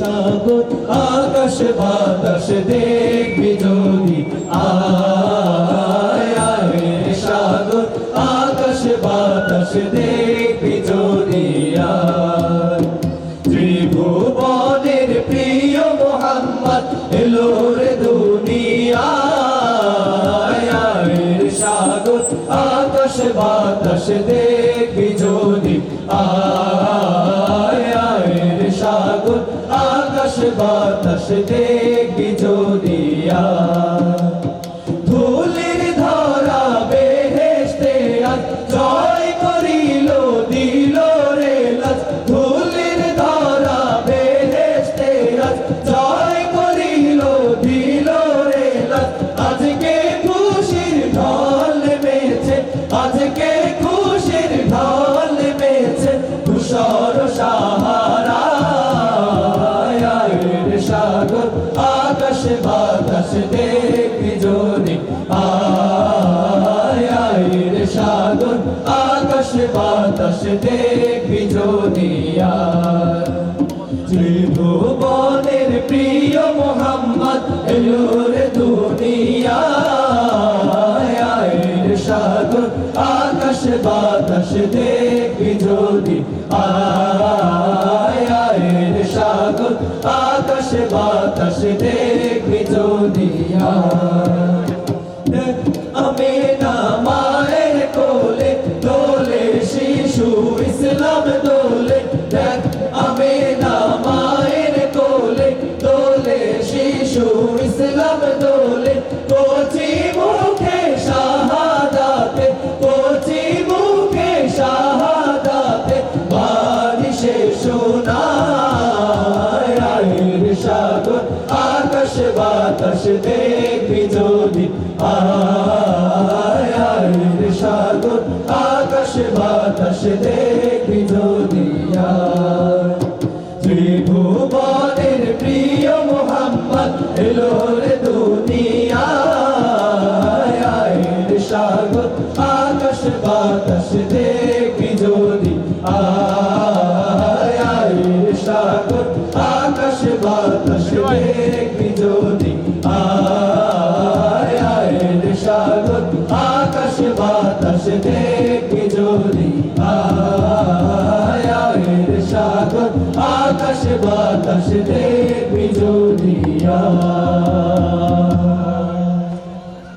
সাগর আকাশ বাতাস দেখবি যদি আয় আয় রে সাগর আকাশ বাতাস দেখবি যদি আয় ত্রিভুবনের প্রিয় মোহাম্মদ এলো রে দুনিয়ায় আয় রে সাগর আকাশ বাতাস দেখবি যদি আয় আয় রে সাগর আকাশ বাতাস দেখবি যদি আয় ধুলির ধরা বেহেশতে আজ জয় করিল দিল রে লাজ ধুলির ধরা বেহেশতে আজ জয় করিল দিল রে লাজ আজকে খুশির ঢল নেমেছে আজকে খুশির ঢল নেমেছে ধূসর সাহারা সাগর আকাশ বাতাস দেখবি যদি আয় আয় রে সাগর আকাশ বাতাস দেখবি যদি আয় ত্রিভুবনের প্রিয় মোহাম্মদ এলো রে দুনিয়ায় আয় রে সাগর আকাশ বাতাস দেখবি যদি আয় আয় রে সাগর আকাশ বাতাস দেখবি যদি আমিনা মায়ের কোলে দোলে শিশু ইসলাম দোলে দেখ আমিনা মায়ের কোলে দোলে শিশু ইসলাম দোলে কচি মুখে শাহাদাতে কচি মুখে শাহাদাতে বারিশে সোনায় আয় রে সাগর আকাশ বাতাস দেখবি যদি আয় আয় রে সাগর আকাশ বাতাস দেখবি যদি আয় ত্রিভুবনের প্রিয় মোহাম্মদ এলো রে দুনিয়ায় আয় রে সাগর আকাশ বাতাস দেখবি